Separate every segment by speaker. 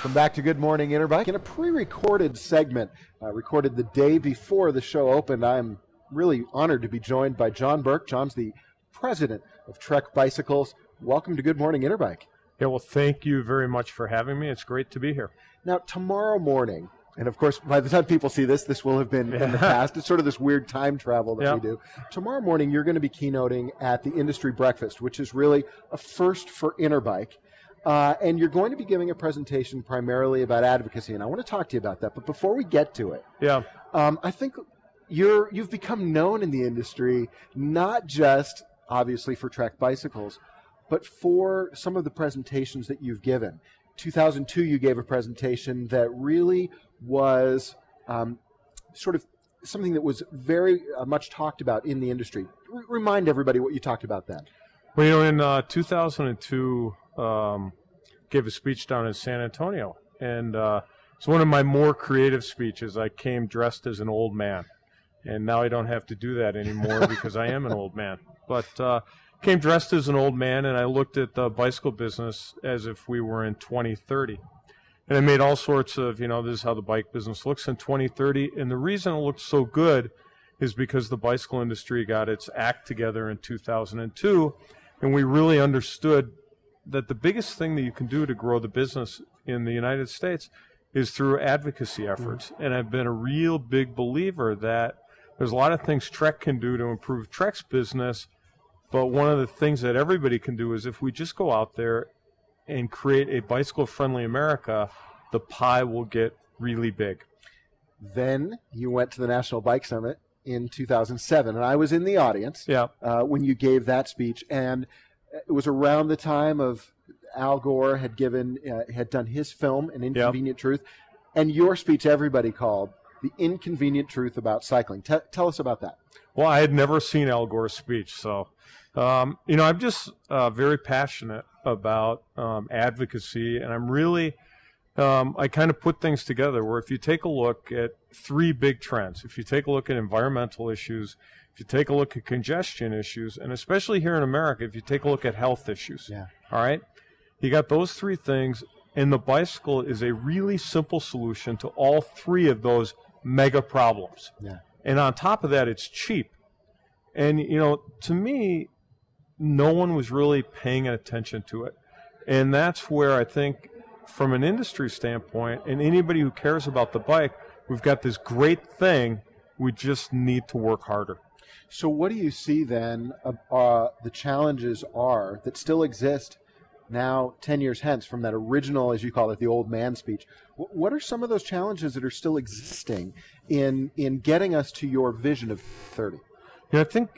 Speaker 1: Welcome back to Good Morning Interbike. In a pre-recorded segment, recorded the day before the show opened, I'm really honored to be joined by John Burke. John's the president of Trek Bicycles. Welcome to Good Morning Interbike.
Speaker 2: Yeah, well, thank you very much for having me. It's great to be here.
Speaker 1: Now, tomorrow morning, and of course, by the time people see this, this will have been in the past. It's sort of this weird time travel that we do. Tomorrow morning, you're going to be keynoting at the Industry Breakfast, which is really a first for Interbike. And you're going to be giving a presentation primarily about advocacy, and I want to talk to you about that. But before we get to it, I think you've become known in the industry, not just obviously for Trek Bicycles, but for some of the presentations that you've given. 2002, you gave a presentation that really was sort of something that was very much talked about in the industry. Remind everybody what you talked about then.
Speaker 2: Well, you know, in 2002, gave a speech down in San Antonio, and it's one of my more creative speeches. I came dressed as an old man, and now I don't have to do that anymore because I am an old man. But came dressed as an old man, and I looked at the bicycle business as if we were in 2030. And I made all sorts of, you know, this is how the bike business looks in 2030. And the reason it looked so good is because the bicycle industry got its act together in 2002, and we really understood that the biggest thing that you can do to grow the business in the United States is through advocacy efforts. And I've been a real big believer that there's a lot of things Trek can do to improve Trek's business, but one of the things that everybody can do is if we just go out there and create a bicycle-friendly America, the pie will get really big.
Speaker 1: Then you went to the National Bike Summit in 2007, and I was in the audience when you gave that speech, and it was around the time of Al Gore had done his film, An Inconvenient Truth, and your speech everybody called The Inconvenient Truth About Cycling. Tell us about that.
Speaker 2: Well, I had never seen Al Gore's speech, so you know, I'm just very passionate about advocacy, and I'm really I kind of put things together where if you take a look at three big trends, if you take a look at environmental issues, if you take a look at congestion issues, and especially here in America, if you take a look at health issues, all right, you got those three things, and the bicycle is a really simple solution to all three of those mega problems. And on top of that, it's cheap. And, you know, to me, no one was really paying attention to it. And that's where I think, from an industry standpoint, and anybody who cares about the bike, we've got this great thing. We just need to work harder.
Speaker 1: So what do you see then the challenges are that still exist now 10 years hence from that original, as you call it, the old man speech? What are some of those challenges that are still existing in getting us to your vision of 30?
Speaker 2: Yeah, I think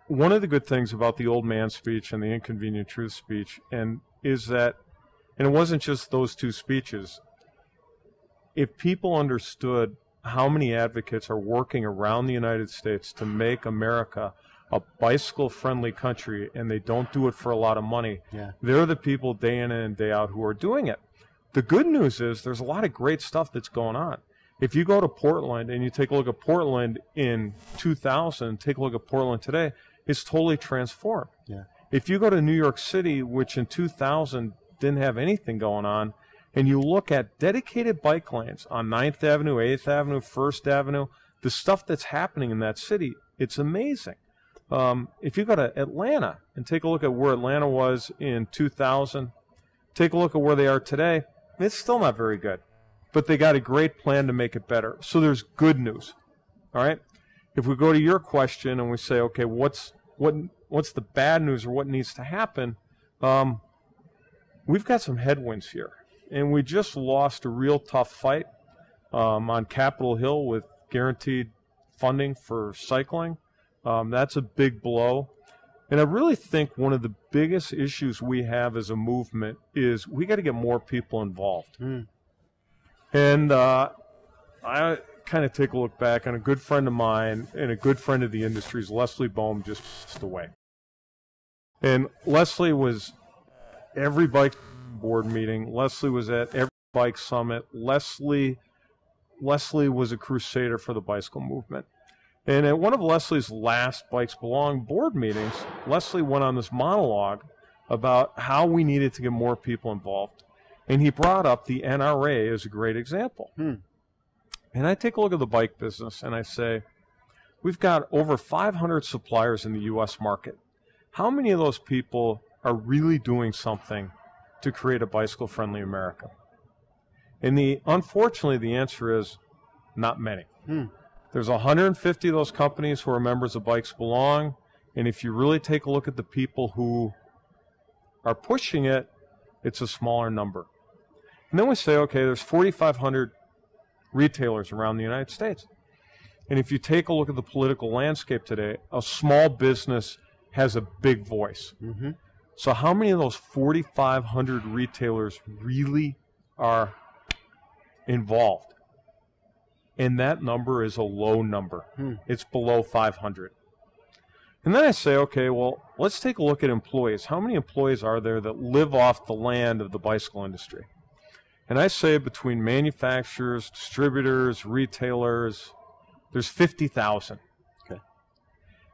Speaker 2: one of the good things about the old man speech and the Inconvenient Truth speech is that, and it wasn't just those two speeches, if people understood how many advocates are working around the United States to make America a bicycle-friendly country, and they don't do it for a lot of money, they're the people day in and day out who are doing it. The good news is there's a lot of great stuff that's going on. If you go to Portland and you take a look at Portland in 2000, take a look at Portland today, it's totally transformed. If you go to New York City, which in 2000 didn't have anything going on, and you look at dedicated bike lanes on 9th Avenue, 8th Avenue, 1st Avenue, the stuff that's happening in that city, it's amazing. If you go to Atlanta and take a look at where Atlanta was in 2000, take a look at where they are today, it's still not very good. But they got a great plan to make it better. So there's good news. All right? If we go to your question and we say, okay, what's the bad news or what needs to happen? We've got some headwinds here. And we just lost a real tough fight on Capitol Hill with guaranteed funding for cycling. That's a big blow. And I really think one of the biggest issues we have as a movement is we got to get more people involved. And I kind of take a look back on a good friend of mine and a good friend of the industry's Leslie Bohm just passed away. And Leslie was every bike board meeting. Leslie was at every bike summit. Leslie was a crusader for the bicycle movement. And at one of Leslie's last Bikes Belong board meetings, Leslie went on this monologue about how we needed to get more people involved. And he brought up the NRA as a great example. And I take a look at the bike business and I say, we've got over 500 suppliers in the U.S. market. How many of those people are really doing something to create a bicycle-friendly America? And unfortunately, the answer is not many. There's 150 of those companies who are members of Bikes Belong, and if you really take a look at the people who are pushing it, it's a smaller number. And then we say, okay, there's 4,500 retailers around the United States. And if you take a look at the political landscape today, a small business has a big voice. So how many of those 4,500 retailers really are involved? And that number is a low number. It's below 500. And then I say, okay, well, let's take a look at employees. How many employees are there that live off the land of the bicycle industry? And I say between manufacturers, distributors, retailers, there's 50,000.
Speaker 1: Okay.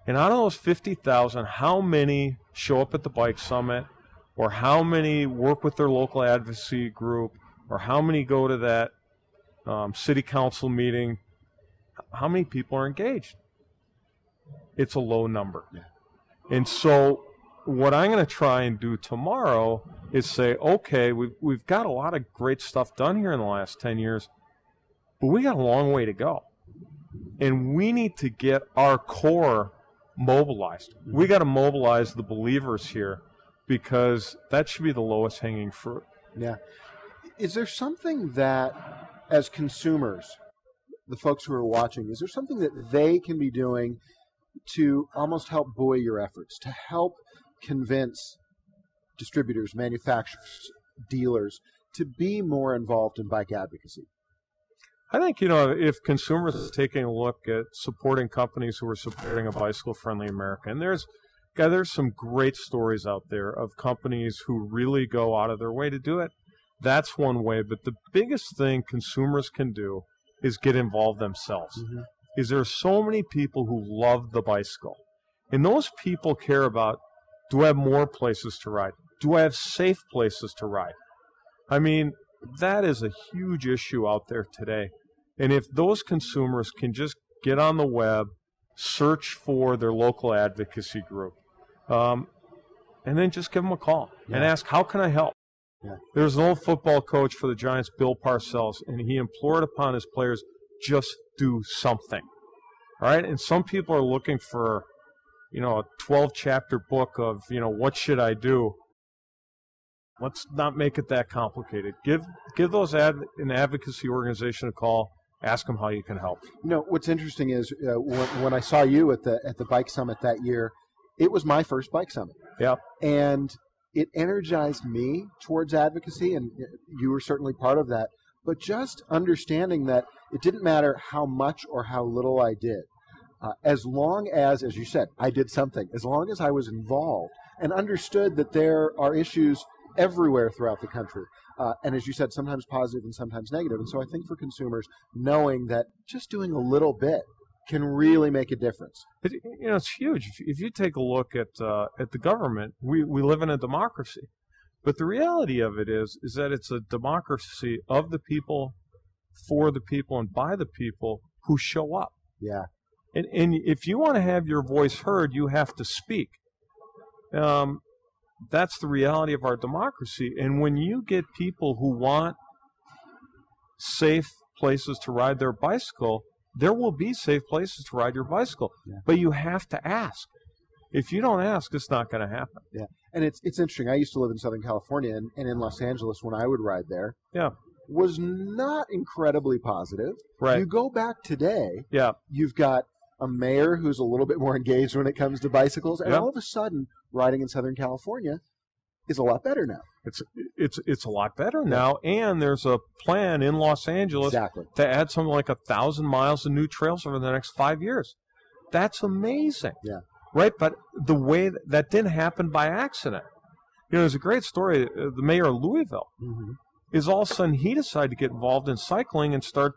Speaker 2: And out of those 50,000, how many show up at the Bike Summit, or how many work with their local advocacy group, or how many go to that city council meeting? How many people are engaged? It's a low number. And so what I'm going to try and do tomorrow is say, okay, we've got a lot of great stuff done here in the last 10 years, but we got a long way to go. And we need to get our core mobilized. We got to mobilize the believers here, because that should be the lowest hanging fruit.
Speaker 1: Yeah. Is there something that, as consumers, the folks who are watching, is there something that they can be doing to almost help buoy your efforts, to help convince distributors, manufacturers, dealers to be more involved in bike advocacy?
Speaker 2: I think, if consumers are taking a look at supporting companies who are supporting a bicycle-friendly America, and there's some great stories out there of companies who really go out of their way to do it. That's one way, but the biggest thing consumers can do is get involved themselves. Is there are so many people who love the bicycle, and those people care about, do I have more places to ride? Do I have safe places to ride? I mean, that is a huge issue out there today. And if those consumers can just get on the web, search for their local advocacy group, and then just give them a call and ask, how can I help? There's an old football coach for the Giants, Bill Parcells, and he implored upon his players, just do something. All right? And some people are looking for, a 12-chapter book of, what should I do? Let's not make it that complicated. Give those an advocacy organization a call. Ask them how you can help.
Speaker 1: What's interesting is when I saw you at the Bike Summit that year, it was my first Bike Summit. And it energized me towards advocacy, and you were certainly part of that. But just understanding that it didn't matter how much or how little I did, as long as you said, I did something, as long as I was involved and understood that there are issues everywhere throughout the country. And as you said, sometimes positive and sometimes negative. And so I think for consumers, knowing that just doing a little bit can really make a difference.
Speaker 2: It's huge. If you take a look at the government, we live in a democracy. But the reality of it is that it's a democracy of the people, for the people, and by the people who show up.
Speaker 1: Yeah.
Speaker 2: And if you want to have your voice heard, you have to speak. That's the reality of our democracy. And when you get people who want safe places to ride their bicycle, there will be safe places to ride your bicycle. But you have to ask. If you don't ask, it's not going to happen.
Speaker 1: Yeah. And it's interesting. I used to live in Southern California, and in Los Angeles when I would ride there, was not incredibly positive.
Speaker 2: Right.
Speaker 1: You go back today, you've got a mayor who's a little bit more engaged when it comes to bicycles, and all of a sudden, riding in Southern California is a lot better now.
Speaker 2: It's a lot better now, and there's a plan in Los Angeles to add something like 1,000 miles of new trails over the next 5 years. That's amazing.
Speaker 1: Yeah.
Speaker 2: Right? But the way that didn't happen by accident. There's a great story. The mayor of Louisville is all of a sudden he decided to get involved in cycling and start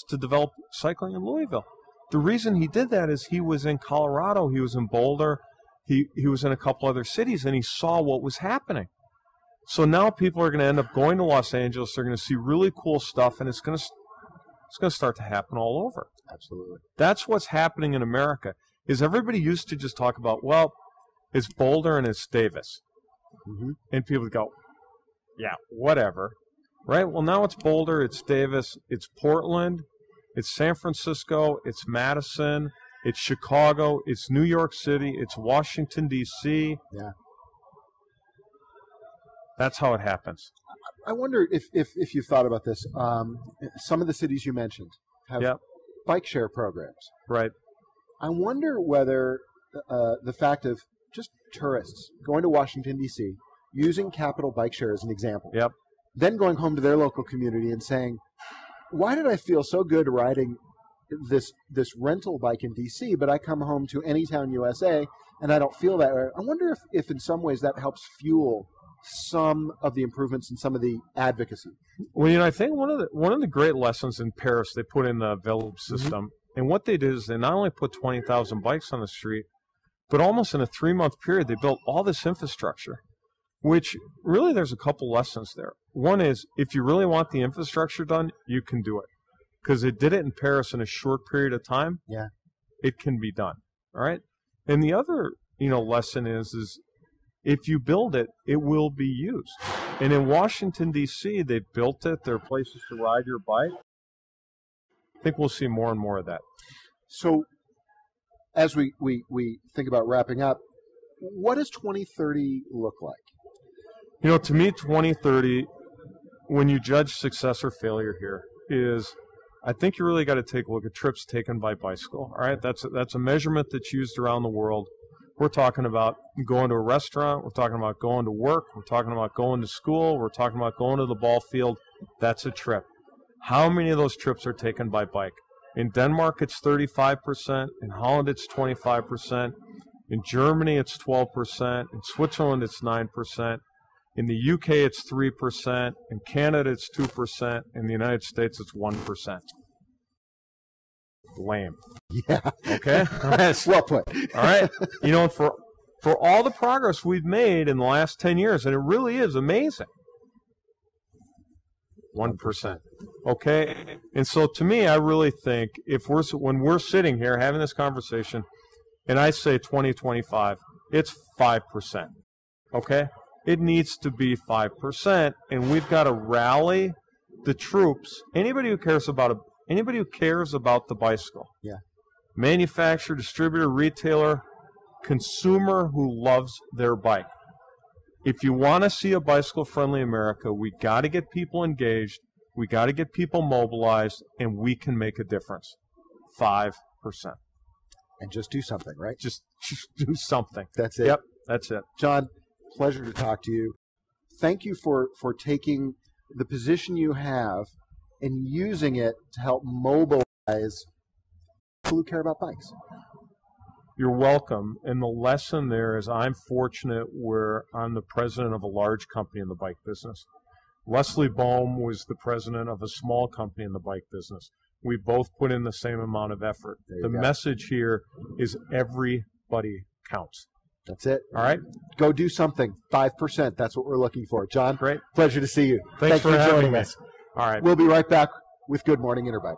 Speaker 2: to develop cycling in Louisville. The reason he did that is he was in Colorado, he was in Boulder, he was in a couple other cities, and he saw what was happening. So now people are going to end up going to Los Angeles. They're going to see really cool stuff, and it's going to start to happen all over.
Speaker 1: Absolutely.
Speaker 2: That's what's happening in America. Is everybody used to just talk about, well, it's Boulder and it's Davis.
Speaker 1: Mm-hmm.
Speaker 2: And people go, yeah, whatever. Right? Well, now it's Boulder, it's Davis, it's Portland, it's San Francisco, it's Madison, it's Chicago, it's New York City, it's Washington, D.C.
Speaker 1: Yeah.
Speaker 2: That's how it happens.
Speaker 1: I wonder if you've thought about this. Some of the cities you mentioned have bike share programs.
Speaker 2: Right.
Speaker 1: I wonder whether the fact of just tourists going to Washington, D.C., using Capital Bike Share as an example, then going home to their local community and saying, why did I feel so good riding this rental bike in D.C., but I come home to Anytown, USA, and I don't feel that way? I wonder if in some ways that helps fuel some of the improvements and some of the advocacy.
Speaker 2: Well, I think one of the great lessons in Paris, they put in the Vélib system, and what they did is they not only put 20,000 bikes on the street, but almost in a 3-month period, they built all this infrastructure, which really there's a couple lessons there. One is, if you really want the infrastructure done, you can do it. Because they did it in Paris in a short period of time.
Speaker 1: Yeah.
Speaker 2: It can be done. All right? And the other, lesson is if you build it, it will be used. And in Washington, D.C., they built it. There are places to ride your bike. I think we'll see more and more of that.
Speaker 1: So as we think about wrapping up, what does 2030 look like?
Speaker 2: To me, 2030, when you judge success or failure here, is I think you really got to take a look at trips taken by bicycle. All right, that's a measurement that's used around the world. We're talking about going to a restaurant. We're talking about going to work. We're talking about going to school. We're talking about going to the ball field. That's a trip. How many of those trips are taken by bike? In Denmark, it's 35%. In Holland, it's 25%. In Germany, it's 12%. In Switzerland, it's 9%. In the UK, it's 3%. In Canada, it's 2%. In the United States, it's 1%. Lame.
Speaker 1: Yeah.
Speaker 2: Okay?
Speaker 1: Well put.
Speaker 2: All right? For all the progress we've made in the last 10 years, and it really is amazing, 1%. Okay? And so to me, I really think when we're sitting here having this conversation, and I say 2025, it's 5%. Okay? It needs to be 5%, and we've got to rally the troops. Anybody who cares about the bicycle, manufacturer, distributor, retailer, consumer who loves their bike. If you want to see a bicycle-friendly America, we got to get people engaged, we got to get people mobilized, and we can make a difference. 5%.
Speaker 1: And just do something, right?
Speaker 2: Just do something.
Speaker 1: That's it.
Speaker 2: Yep, that's it.
Speaker 1: John, pleasure to talk to you. Thank you for taking the position you have and using it to help mobilize people who care about bikes.
Speaker 2: You're welcome. And the lesson there is I'm fortunate where I'm the president of a large company in the bike business. Leslie Bohm was the president of a small company in the bike business. We both put in the same amount of effort. The message here is everybody counts.
Speaker 1: That's it.
Speaker 2: All right?
Speaker 1: Go do something. 5%. That's what we're looking for. John,
Speaker 2: great.
Speaker 1: Pleasure to see you.
Speaker 2: Thanks for
Speaker 1: joining
Speaker 2: having me.
Speaker 1: us.
Speaker 2: All right.
Speaker 1: We'll be right back with Good Morning Interbike.